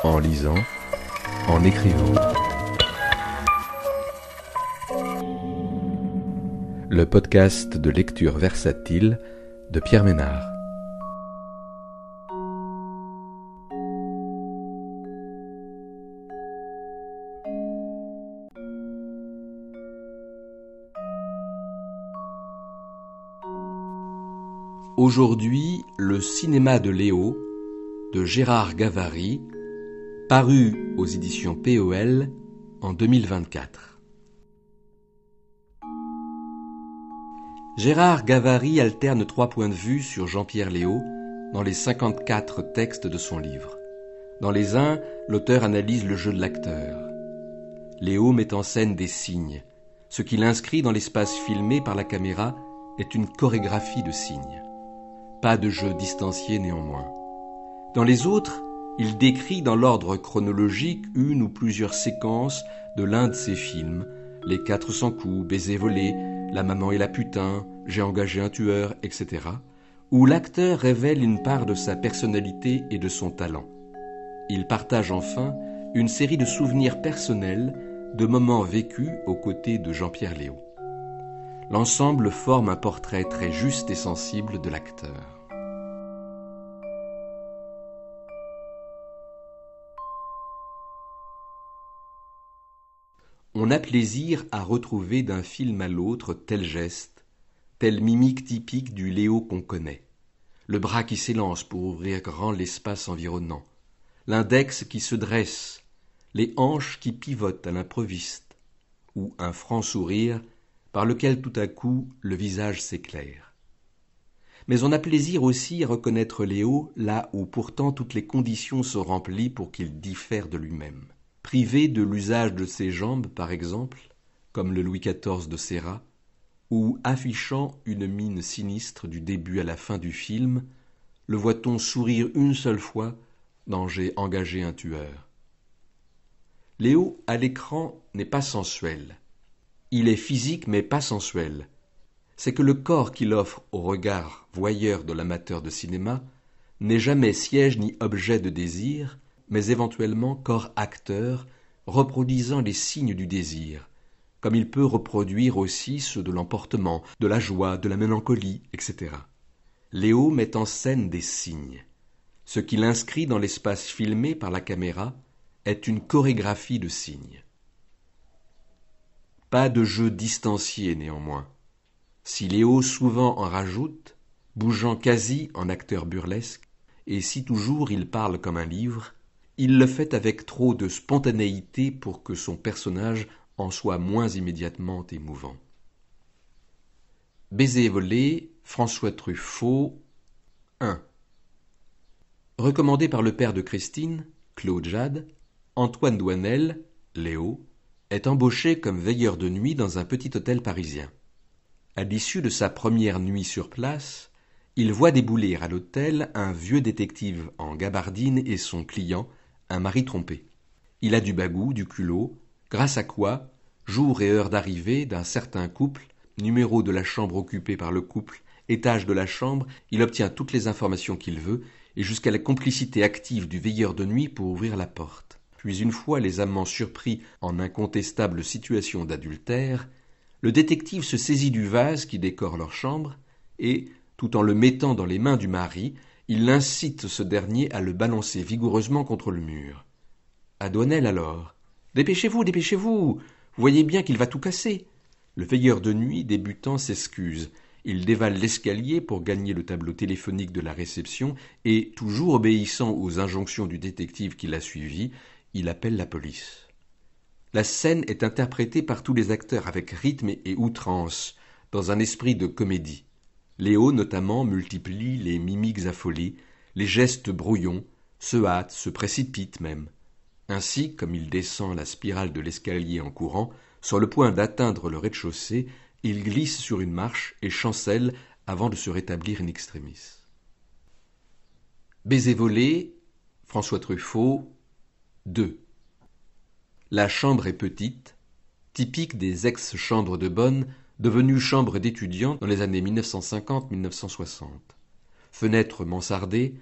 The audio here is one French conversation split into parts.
en lisant, en écrivant. Le podcast de lecture versatile de Pierre Ménard. Aujourd'hui, le cinéma de Léo, de Gérard Gavary, paru aux éditions POL en 2024. Gérard Gavary alterne 3 points de vue sur Jean-Pierre Léaud dans les 54 textes de son livre. Dans les uns, l'auteur analyse le jeu de l'acteur. Léaud met en scène des signes. Ce qu'il inscrit dans l'espace filmé par la caméra est une chorégraphie de signes. Pas de jeu distancié néanmoins. Dans les autres, il décrit dans l'ordre chronologique une ou plusieurs séquences de l'un de ses films, Les 400 coups, Baiser volé, La maman et la putain, J'ai engagé un tueur, etc., où l'acteur révèle une part de sa personnalité et de son talent. Il partage enfin une série de souvenirs personnels, de moments vécus aux côtés de Jean-Pierre Léaud. L'ensemble forme un portrait très juste et sensible de l'acteur. On a plaisir à retrouver d'un film à l'autre tel geste, telle mimique typique du Léaud qu'on connaît. Le bras qui s'élance pour ouvrir grand l'espace environnant, l'index qui se dresse, les hanches qui pivotent à l'improviste, ou un franc sourire par lequel tout à coup le visage s'éclaire. Mais on a plaisir aussi à reconnaître Léaud là où pourtant toutes les conditions sont remplies pour qu'il diffère de lui-même. Privé de l'usage de ses jambes, par exemple, comme le Louis XIV de Serra, ou affichant une mine sinistre du début à la fin du film, le voit-on sourire une seule fois dans J'ai engagé un tueur. Léaud, à l'écran, n'est pas sensuel. Il est physique mais pas sensuel. C'est que le corps qu'il offre au regard voyeur de l'amateur de cinéma n'est jamais siège ni objet de désir, mais éventuellement corps acteur, reproduisant les signes du désir, comme il peut reproduire aussi ceux de l'emportement, de la joie, de la mélancolie, etc. Léaud met en scène des signes. Ce qu'il inscrit dans l'espace filmé par la caméra est une chorégraphie de signes. Pas de jeu distancié néanmoins. Si Léaud souvent en rajoute, bougeant quasi en acteur burlesque, et si toujours il parle comme un livre, il le fait avec trop de spontanéité pour que son personnage en soit moins immédiatement émouvant. Baiser volé, François Truffaut, 1. Recommandé par le père de Christine, Claude Jade, Antoine Doinel, Léaud, est embauché comme veilleur de nuit dans un petit hôtel parisien. À l'issue de sa première nuit sur place, il voit débouler à l'hôtel un vieux détective en gabardine et son client, un mari trompé. Il a du bagout, du culot, grâce à quoi, jour et heure d'arrivée d'un certain couple, numéro de la chambre occupée par le couple, étage de la chambre, il obtient toutes les informations qu'il veut, et jusqu'à la complicité active du veilleur de nuit pour ouvrir la porte. Puis une fois les amants surpris en incontestable situation d'adultère, le détective se saisit du vase qui décore leur chambre, et, tout en le mettant dans les mains du mari, il incite ce dernier à le balancer vigoureusement contre le mur. À Doinel alors. « Dépêchez-vous, dépêchez-vous, vous voyez bien qu'il va tout casser. » Le veilleur de nuit, débutant, s'excuse. Il dévale l'escalier pour gagner le tableau téléphonique de la réception et, toujours obéissant aux injonctions du détective qui l'a suivi, il appelle la police. La scène est interprétée par tous les acteurs avec rythme et outrance, dans un esprit de comédie. Léaud, notamment, multiplie les mimiques affolées, les gestes brouillons, se hâte, se précipite même. Ainsi, comme il descend la spirale de l'escalier en courant, sur le point d'atteindre le rez-de-chaussée, il glisse sur une marche et chancelle avant de se rétablir in extremis. Baiser volé, François Truffaut, 2. La chambre est petite, typique des ex-chambres de bonne devenues chambres d'étudiants dans les années 1950-1960. Fenêtres mansardées,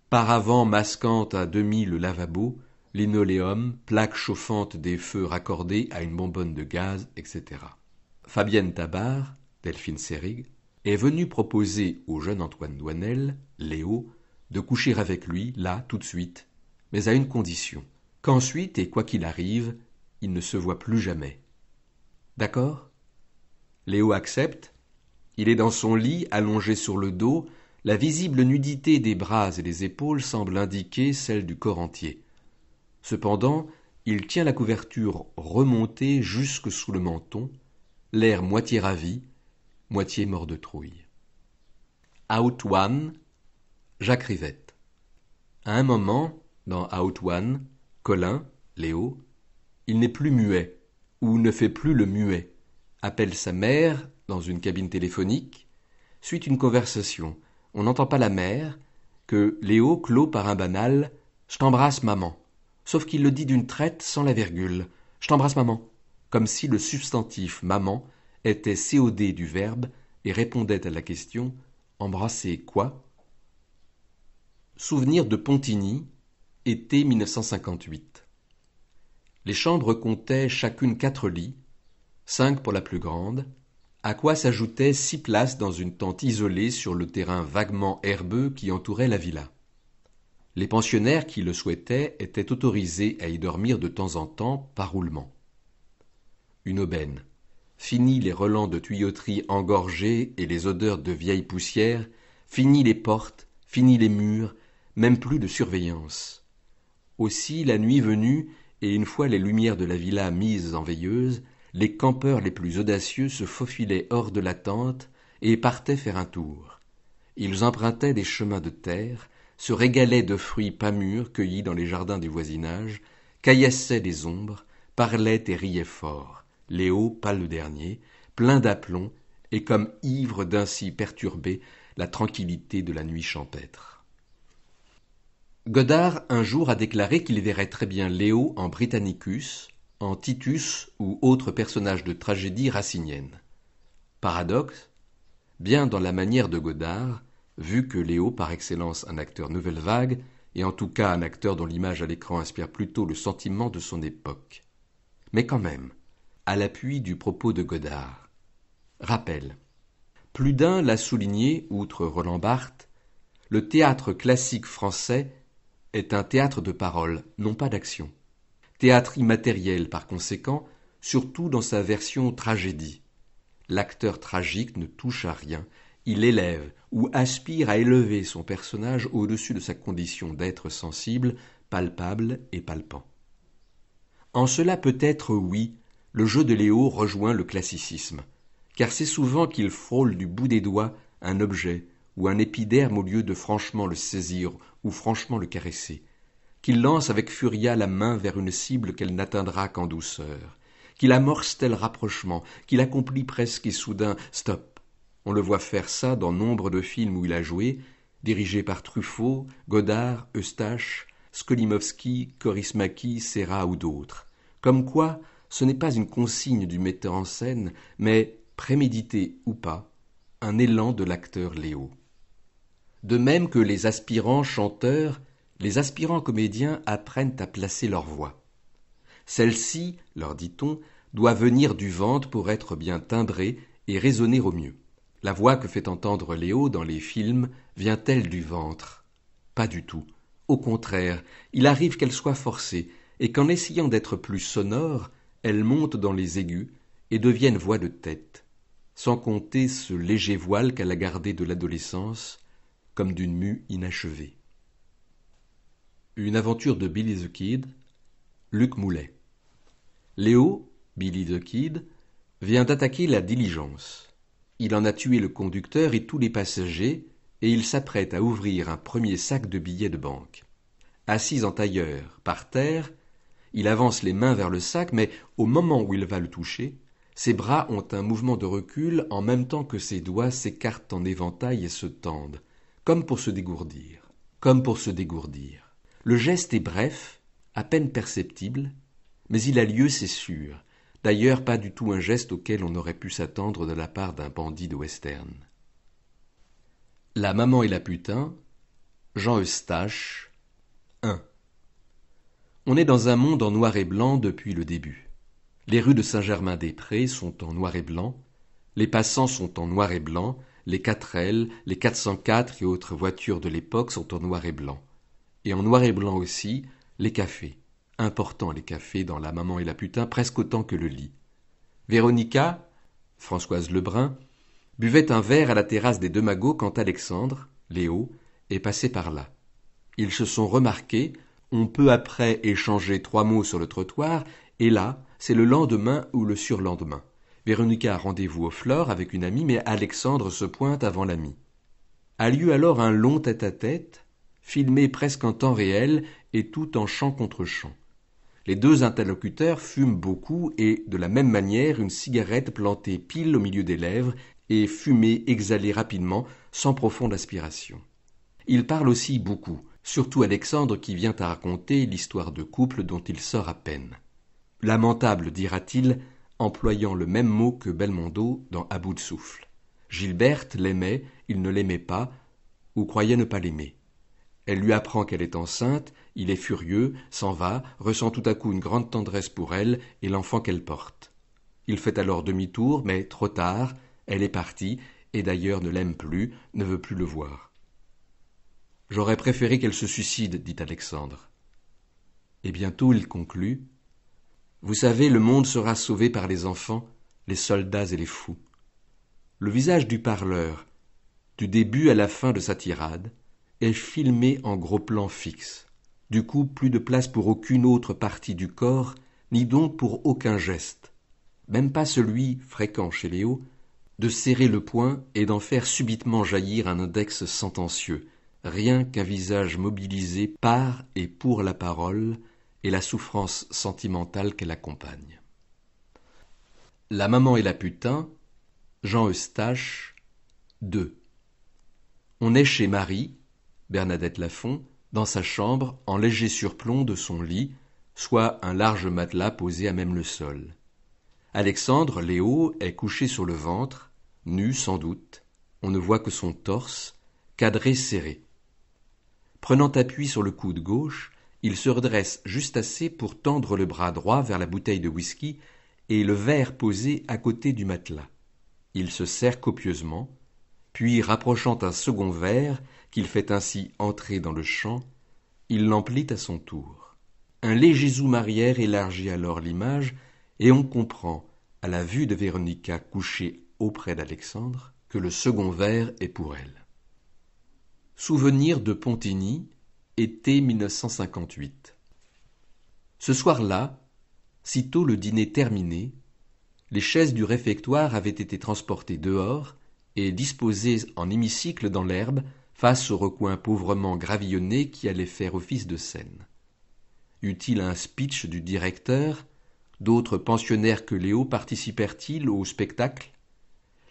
paravent masquant à demi le lavabo, linoléum, plaques chauffantes des feux raccordés à une bonbonne de gaz, etc. Fabienne Tabar, Delphine Seyrig, est venue proposer au jeune Antoine Doinel, Léo, de coucher avec lui, là, tout de suite, mais à une condition, qu'ensuite, et quoi qu'il arrive, il ne se voit plus jamais. D'accord ? Léo accepte. Il est dans son lit, allongé sur le dos. La visible nudité des bras et des épaules semble indiquer celle du corps entier. Cependant, il tient la couverture remontée jusque sous le menton, l'air moitié ravi, moitié mort de trouille. Out One, Jacques Rivette. À un moment, dans Out One, Colin, Léo, il n'est plus muet, ou ne fait plus le muet, appelle sa mère dans une cabine téléphonique, suit une conversation. On n'entend pas la mère, que Léo clôt par un banal « Je t'embrasse, maman », sauf qu'il le dit d'une traite sans la virgule « Je t'embrasse, maman », comme si le substantif « maman » était COD du verbe et répondait à la question « Embrasser quoi ?» Souvenir de Pontigny, été 1958. Les chambres comptaient chacune 4 lits, 5 pour la plus grande, à quoi s'ajoutaient 6 places dans une tente isolée sur le terrain vaguement herbeux qui entourait la villa. Les pensionnaires qui le souhaitaient étaient autorisés à y dormir de temps en temps par roulement. Une aubaine. Fini les relents de tuyauterie engorgés et les odeurs de vieille poussière, fini les portes, fini les murs, même plus de surveillance. Aussi, la nuit venue, et une fois les lumières de la villa mises en veilleuse, les campeurs les plus audacieux se faufilaient hors de la tente et partaient faire un tour. Ils empruntaient des chemins de terre, se régalaient de fruits pas mûrs cueillis dans les jardins du voisinage, caillassaient des ombres, parlaient et riaient fort. Léo, pas le dernier, plein d'aplomb, et comme ivre d'ainsi perturber la tranquillité de la nuit champêtre. Godard un jour a déclaré qu'il verrait très bien Léo en Britannicus, en Titus ou autre personnage de tragédie racinienne. Paradoxe, bien dans la manière de Godard, vu que Léo, par excellence un acteur nouvelle vague, et en tout cas un acteur dont l'image à l'écran inspire plutôt le sentiment de son époque. Mais quand même, à l'appui du propos de Godard. Rappel. Plus d'un l'a souligné, outre Roland Barthes, le théâtre classique français est un théâtre de parole, non pas d'action. Théâtre immatériel par conséquent, surtout dans sa version tragédie. L'acteur tragique ne touche à rien, il élève ou aspire à élever son personnage au-dessus de sa condition d'être sensible, palpable et palpant. En cela peut-être, oui, le jeu de Léo rejoint le classicisme, car c'est souvent qu'il frôle du bout des doigts un objet ou un épiderme au lieu de franchement le saisir ou franchement le caresser, qu'il lance avec furia la main vers une cible qu'elle n'atteindra qu'en douceur, qu'il amorce tel rapprochement, qu'il accomplit presque et soudain « stop ». On le voit faire ça dans nombre de films où il a joué, dirigés par Truffaut, Godard, Eustache, Skolimowski, Kaurismäki, Serra ou d'autres. Comme quoi, ce n'est pas une consigne du metteur en scène, mais, prémédité ou pas, un élan de l'acteur Léo. De même que les aspirants chanteurs, les aspirants comédiens apprennent à placer leur voix. Celle-ci, leur dit-on, doit venir du ventre pour être bien timbrée et résonner au mieux. La voix que fait entendre Léo dans les films vient-elle du ventre ? Pas du tout. Au contraire, il arrive qu'elle soit forcée, et qu'en essayant d'être plus sonore, elle monte dans les aigus et devienne voix de tête, sans compter ce léger voile qu'elle a gardé de l'adolescence, comme d'une mue inachevée. Une aventure de Billy the Kid, Luc Moulet. Léo, Billy the Kid, vient d'attaquer la diligence. Il en a tué le conducteur et tous les passagers, et il s'apprête à ouvrir un premier sac de billets de banque. Assis en tailleur, par terre, il avance les mains vers le sac, mais au moment où il va le toucher, ses bras ont un mouvement de recul en même temps que ses doigts s'écartent en éventail et se tendent, comme pour se dégourdir. Le geste est bref, à peine perceptible, mais il a lieu, c'est sûr. D'ailleurs, pas du tout un geste auquel on aurait pu s'attendre de la part d'un bandit de western. La maman et la putain, Jean Eustache, 1. On est dans un monde en noir et blanc depuis le début. Les rues de Saint-Germain-des-Prés sont en noir et blanc, les passants sont en noir et blanc, les 4L, les 404 et autres voitures de l'époque sont en noir et blanc. Et en noir et blanc aussi, les cafés. Importants les cafés dans La Maman et la Putain, presque autant que le lit. Véronica, Françoise Lebrun, buvait un verre à la terrasse des Deux Magots quand Alexandre, Léo, est passé par là. Ils se sont remarqués, ont peu après échangé 3 mots sur le trottoir, et là, c'est le lendemain ou le surlendemain. Véronica a rendez-vous au Flore avec une amie, mais Alexandre se pointe avant l'amie. A lieu alors un long tête-à-tête, filmé presque en temps réel et tout en chant contre chant. Les deux interlocuteurs fument beaucoup et, de la même manière, une cigarette plantée pile au milieu des lèvres et fumée exhalée rapidement, sans profonde aspiration. Ils parlent aussi beaucoup, surtout Alexandre qui vient à raconter l'histoire de couple dont il sort à peine. Lamentable, dira-t-il, employant le même mot que Belmondo dans À bout de souffle. Gilberte l'aimait, il ne l'aimait pas, ou croyait ne pas l'aimer. Elle lui apprend qu'elle est enceinte, il est furieux, s'en va, ressent tout à coup une grande tendresse pour elle et l'enfant qu'elle porte. Il fait alors demi-tour, mais trop tard, elle est partie, et d'ailleurs ne l'aime plus, ne veut plus le voir. « J'aurais préféré qu'elle se suicide, dit Alexandre. » Et bientôt il conclut. « Vous savez, le monde sera sauvé par les enfants, les soldats et les fous. » Le visage du parleur, du début à la fin de sa tirade, est filmé en gros plan fixe. Du coup, plus de place pour aucune autre partie du corps, ni donc pour aucun geste. Même pas celui, fréquent chez Léo, de serrer le poing et d'en faire subitement jaillir un index sentencieux, rien qu'un visage mobilisé par et pour la parole et la souffrance sentimentale qu'elle accompagne. La Maman et la Putain, Jean Eustache, 2. On est chez Marie, Bernadette Lafont, dans sa chambre, en léger surplomb de son lit, soit un large matelas posé à même le sol. Alexandre, Léo, est couché sur le ventre, nu sans doute, on ne voit que son torse, cadré serré. Prenant appui sur le coude gauche, il se redresse juste assez pour tendre le bras droit vers la bouteille de whisky et le verre posé à côté du matelas. Il se sert copieusement, puis rapprochant un second verre, qu'il fait ainsi entrer dans le champ, il l'emplit à son tour. Un léger zoom arrière élargit alors l'image, et on comprend, à la vue de Véronica couchée auprès d'Alexandre, que le second verre est pour elle. Souvenir de Pontigny, été 1958. Ce soir-là, sitôt le dîner terminé, les chaises du réfectoire avaient été transportées dehors et disposées en hémicycle dans l'herbe, face au recoin pauvrement gravillonné qui allait faire office de scène. Eut-il un speech du directeur? D'autres pensionnaires que Léo participèrent-ils au spectacle?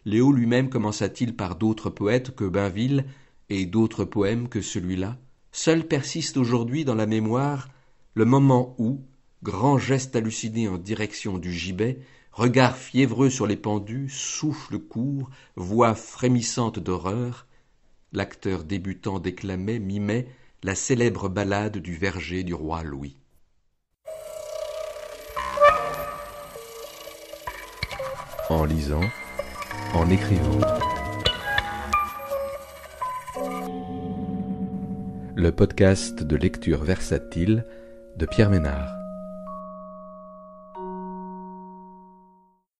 Léo lui-même commença-t-il par d'autres poètes que Bainville et d'autres poèmes que celui-là? Seul persiste aujourd'hui dans la mémoire le moment où, grand geste halluciné en direction du gibet, regard fiévreux sur les pendus, souffle court, voix frémissante d'horreur, l'acteur débutant déclamait, mimait la célèbre ballade du verger du roi Louis. En lisant, en écrivant. Le podcast de lecture versatile de Pierre Ménard.